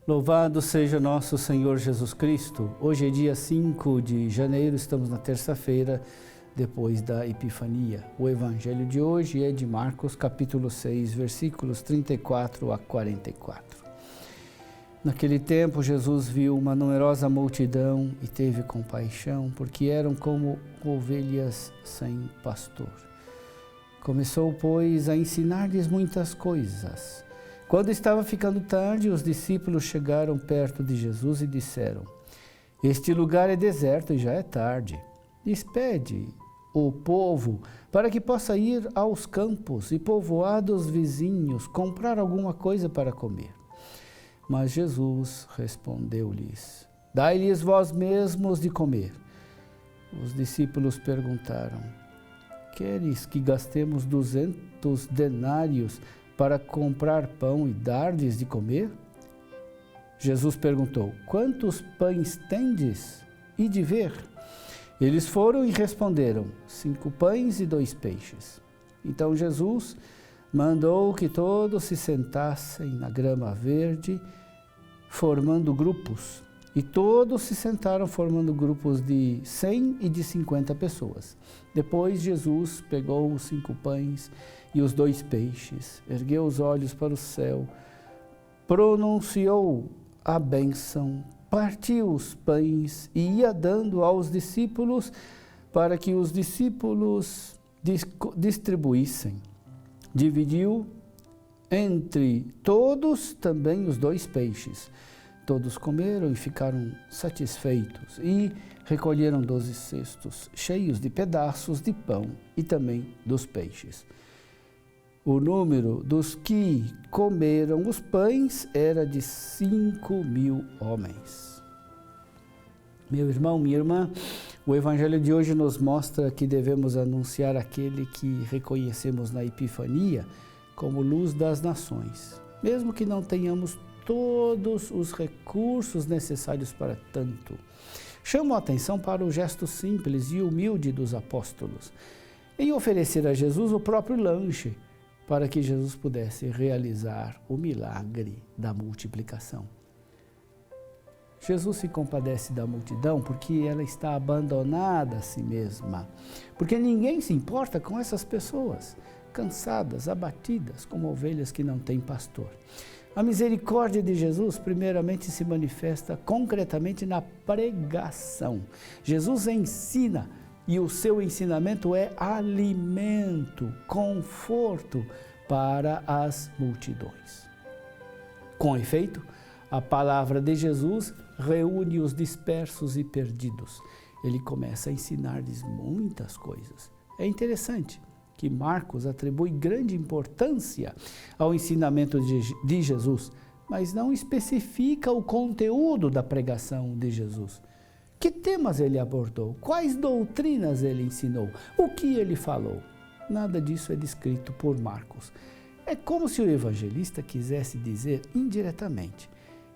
Louvado seja nosso Senhor Jesus Cristo. Hoje é dia 5 de janeiro, estamos na terça-feira, depois da Epifania. O evangelho de hoje é de Marcos, capítulo 6, versículos 34 a 44. Naquele tempo, Jesus viu uma numerosa multidão e teve compaixão, porque eram como ovelhas sem pastor. Começou, pois, a ensinar-lhes muitas coisas. Quando estava ficando tarde, os discípulos chegaram perto de Jesus e disseram: Este lugar é deserto e já é tarde. Despede o povo para que possa ir aos campos e povoados vizinhos comprar alguma coisa para comer. Mas Jesus respondeu-lhes: Dai-lhes vós mesmos de comer. Os discípulos perguntaram: Queres que gastemos 200 denários para comprar pão e dar-lhes de comer? Jesus perguntou: Quantos pães tendes? E de ver. Eles foram e responderam: 5 pães e 2 peixes. Então Jesus mandou que todos se sentassem na grama verde, formando grupos. E todos se sentaram formando grupos de 100 e de 50 pessoas. Depois Jesus pegou os 5 pães e os 2 peixes, ergueu os olhos para o céu, pronunciou a bênção, partiu os pães e ia dando aos discípulos para que os discípulos distribuíssem. Dividiu entre todos também os 2 peixes. Todos comeram e ficaram satisfeitos e recolheram 12 cestos cheios de pedaços de pão e também dos peixes. O número dos que comeram os pães era de 5.000 homens. Meu irmão, minha irmã, o evangelho de hoje nos mostra que devemos anunciar aquele que reconhecemos na Epifania como luz das nações, mesmo que não tenhamos todos os recursos necessários para tanto. Chamo a atenção para o gesto simples e humilde dos apóstolos, em oferecer a Jesus o próprio lanche, para que Jesus pudesse realizar o milagre da multiplicação. Jesus se compadece da multidão porque ela está abandonada a si mesma, porque ninguém se importa com essas pessoas, cansadas, abatidas, como ovelhas que não têm pastor. A misericórdia de Jesus, primeiramente, se manifesta concretamente na pregação. Jesus ensina, e o seu ensinamento é alimento, conforto para as multidões. Com efeito, a palavra de Jesus reúne os dispersos e perdidos. Ele começa a ensinar-lhes muitas coisas. É interessante que Marcos atribui grande importância ao ensinamento de Jesus, mas não especifica o conteúdo da pregação de Jesus. Que temas ele abordou? Quais doutrinas ele ensinou? O que ele falou? Nada disso é descrito por Marcos. É como se o evangelista quisesse dizer indiretamente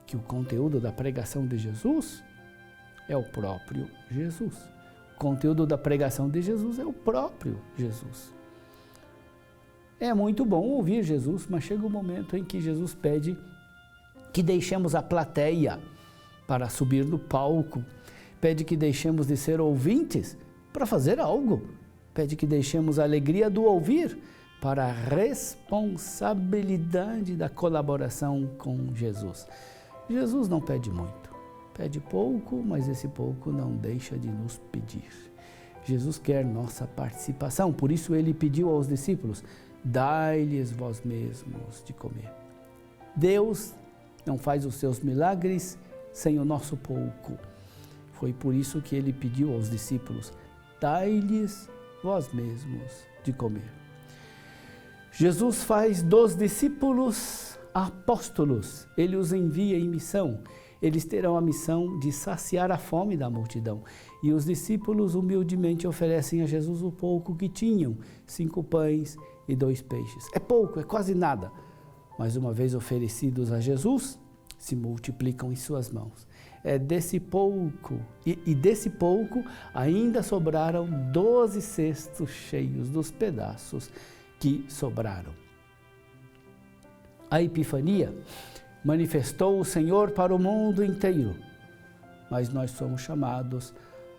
que o conteúdo da pregação de Jesus é o próprio Jesus. O conteúdo da pregação de Jesus é o próprio Jesus. É muito bom ouvir Jesus, mas chega um momento em que Jesus pede que deixemos a plateia para subir no palco, pede que deixemos de ser ouvintes para fazer algo, pede que deixemos a alegria do ouvir para a responsabilidade da colaboração com Jesus. Jesus não pede muito, pede pouco, mas esse pouco não deixa de nos pedir. Jesus quer nossa participação, por isso ele pediu aos discípulos: dai-lhes vós mesmos de comer. Deus não faz os seus milagres sem o nosso pouco. Foi por isso que ele pediu aos discípulos: dai-lhes vós mesmos de comer. Jesus faz dos discípulos apóstolos, ele os envia em missão. Eles terão a missão de saciar a fome da multidão. E os discípulos humildemente oferecem a Jesus o pouco que tinham, 5 pães e 2 peixes. É pouco, é quase nada. Mas uma vez oferecidos a Jesus, se multiplicam em suas mãos. É desse pouco, e desse pouco ainda sobraram 12 cestos cheios dos pedaços que sobraram. A Epifania manifestou o Senhor para o mundo inteiro, mas nós somos chamados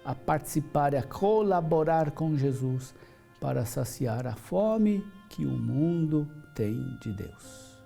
a participar e a colaborar com Jesus para saciar a fome que o mundo tem de Deus.